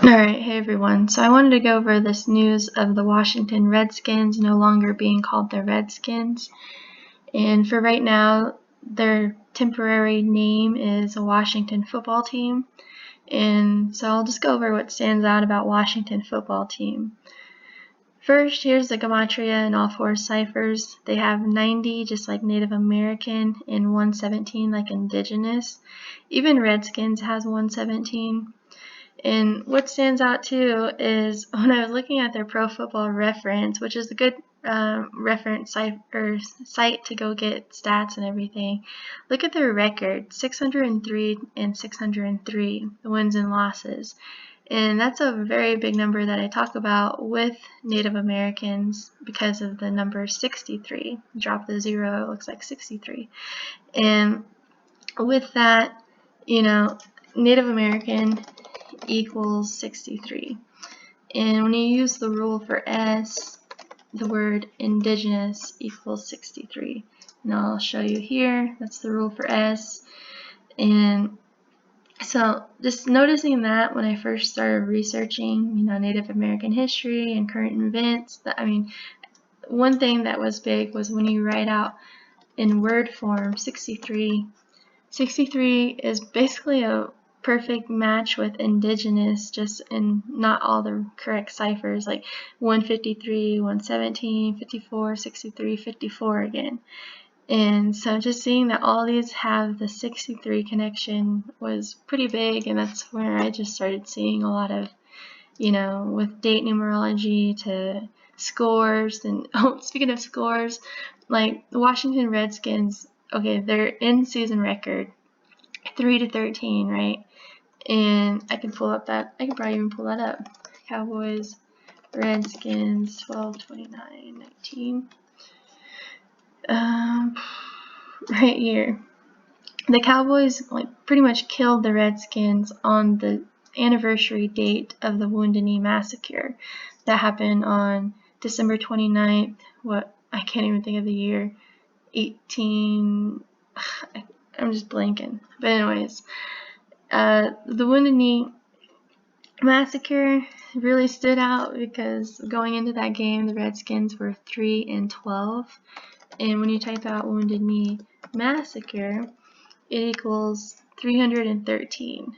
Alright, hey everyone. So I wanted to go over this news of the Washington Redskins no longer being called the Redskins. And for right now, their temporary name is a Washington football team. And so I'll just go over what stands out about Washington football team. First, here's the Gematria and all four ciphers. They have 90 just like Native American and 117 like Indigenous. Even Redskins has 117. And what stands out too is when I was looking at their Pro Football Reference, which is a good reference site to go get stats and everything. Look at their record: 603 and 603, the wins and losses. And that's a very big number that I talk about with Native Americans because of the number 63. Drop the 0, it looks like 63. And with that, Native American equals 63. And when you use the rule for S, the word indigenous equals 63. And I'll show you here, that's the rule for S. And so just noticing that when I first started researching, Native American history and current events, one thing that was big was when you write out in word form 63. 63 is basically a perfect match with indigenous, just in not all the correct ciphers, like 153, 117, 54, 63, 54 again. And so just seeing that all these have the 63 connection was pretty big, and that's where I just started seeing a lot of, with date numerology to scores. And speaking of scores, like the Washington Redskins, okay, their in-season record 3-13, right? And I can probably even pull that up. Cowboys, Redskins, 12-29-19. Right here. The Cowboys pretty much killed the Redskins on the anniversary date of the Wounded Knee Massacre that happened on December 29th. I can't even think of the year. I'm just blanking. But anyways, the Wounded Knee Massacre really stood out because going into that game, the Redskins were 3-12. And when you type out Wounded Knee Massacre, it equals 313.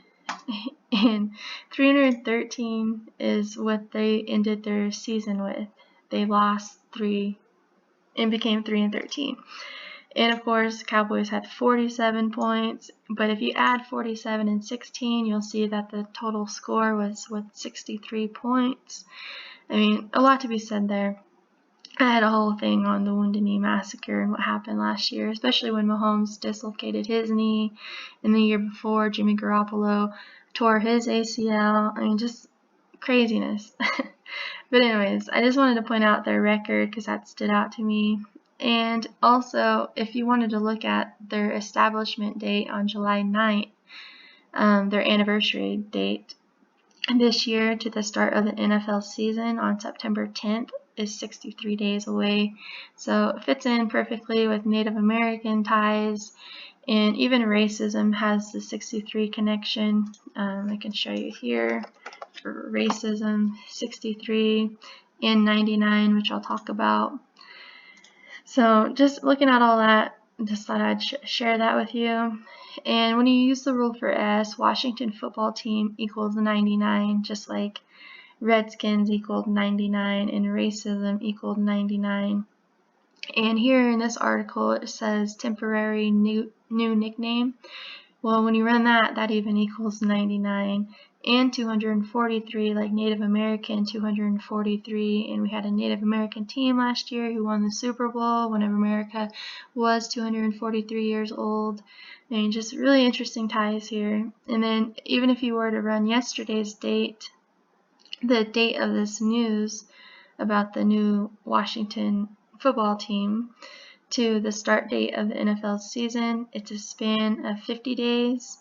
And 313 is what they ended their season with. They lost 3 and became 3-13. And of course, Cowboys had 47 points, but if you add 47 and 16, you'll see that the total score was 63 points. A lot to be said there. I had a whole thing on the Wounded Knee Massacre and what happened last year, especially when Mahomes dislocated his knee, and the year before, Jimmy Garoppolo tore his ACL. Just craziness. But anyways, I just wanted to point out their record because that stood out to me. And also, if you wanted to look at their establishment date on July 9th, their anniversary date this year to the start of the NFL season on September 10th is 63 days away. So it fits in perfectly with Native American ties, and even racism has the 63 connection. I can show you here for racism, 63 and 99, which I'll talk about. So just looking at all that, just thought I'd share that with you. And when you use the rule for S, Washington football team equals 99, just like Redskins equaled 99 and racism equaled 99. And here in this article it says temporary new nickname. Well, when you run that even equals 99. And 243 like Native American, 243, and we had a Native American team last year who won the Super Bowl whenever America was 243 years old. Just really interesting ties here. And then even if you were to run yesterday's date, the date of this news about the new Washington football team to the start date of the NFL season, it's a span of 50 days.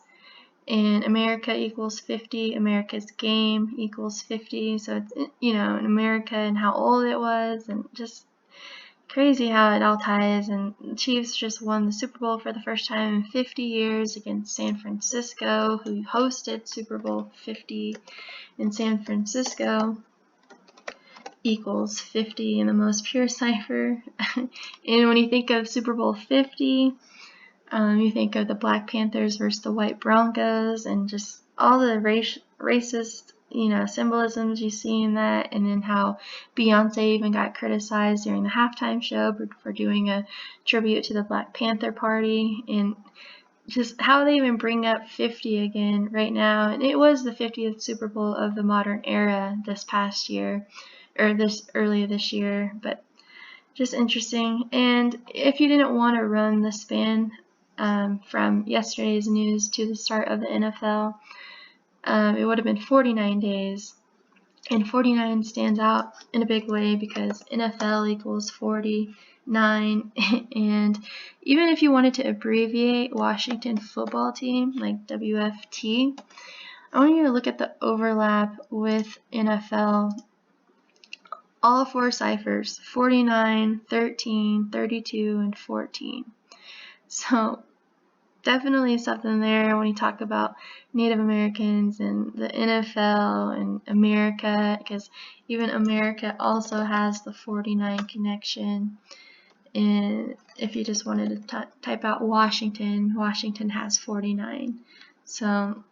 And America equals 50, America's game equals 50. So it's, in America and how old it was, and just, crazy how it all ties, and the Chiefs just won the Super Bowl for the first time in 50 years against San Francisco, who hosted Super Bowl 50 in San Francisco. Equals 50 in the most pure cipher. And when you think of Super Bowl 50, you think of the Black Panthers versus the White Broncos, and just all the racist, symbolisms you see in that, and then how Beyonce even got criticized during the halftime show for doing a tribute to the Black Panther Party, and just how they even bring up 50 again right now. And it was the 50th Super Bowl of the modern era this past year, or earlier this year, but just interesting. And if you didn't want to run the span from yesterday's news to the start of the NFL, it would have been 49 days. And 49 stands out in a big way because NFL equals 49. And even if you wanted to abbreviate Washington football team, like WFT, I want you to look at the overlap with NFL. All four ciphers, 49, 13, 32, and 14. So definitely something there when you talk about Native Americans and the NFL and America, because even America also has the 49 connection. And if you just wanted to type out Washington, Washington has 49. So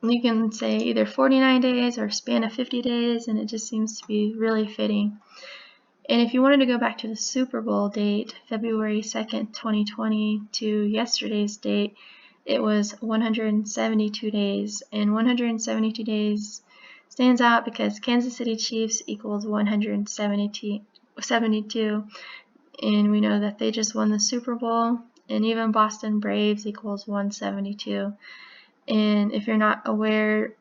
you can say either 49 days or a span of 50 days, and it just seems to be really fitting. And if you wanted to go back to the Super Bowl date, February 2nd, 2020, to yesterday's date, it was 172 days. And 172 days stands out because Kansas City Chiefs equals 172. And we know that they just won the Super Bowl. And even Boston Braves equals 172. And if you're not aware,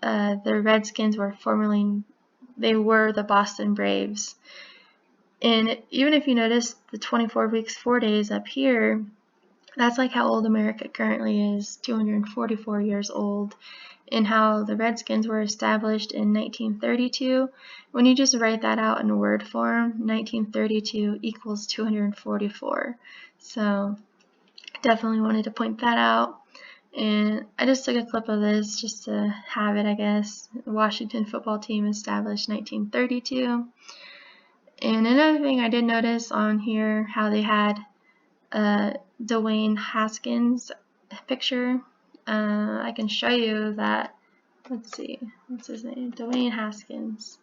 the Redskins were the Boston Braves. And even if you notice the 24 weeks, 4 days up here, that's like how old America currently is, 244 years old, and how the Redskins were established in 1932. When you just write that out in word form, 1932 equals 244. So definitely wanted to point that out. And I just took a clip of this just to have it, I guess. The Washington football team established 1932. And another thing I did notice on here, how they had Dwayne Haskins picture. I can show you that. Let's see, what's his name? Dwayne Haskins.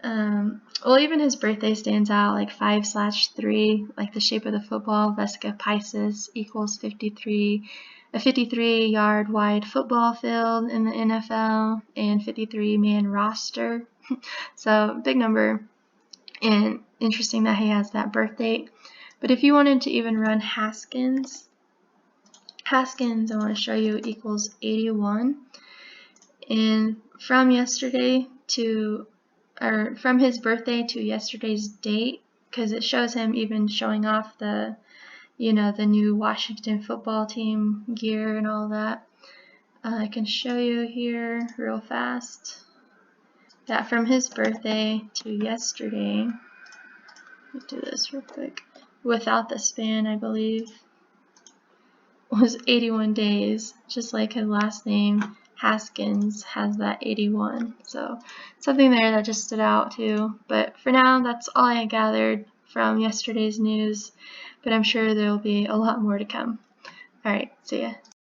Well, even his birthday stands out, like 5/3, like the shape of the football. Vesica Pisces equals 53. A 53-yard wide football field in the NFL and 53-man roster. So big number, and interesting that he has that birth date. But if you wanted to even run Haskins, I want to show you, equals 81. And from his birthday to yesterday's date, because it shows him even showing off the new Washington football team gear and all that. I can show you here real fast that from his birthday to yesterday, let's do this real quick, without the span, I believe, was 81 days, just like his last name, Haskins, has that 81. So something there that just stood out too. But for now, that's all I gathered from yesterday's news, but I'm sure there will be a lot more to come. Alright, see ya.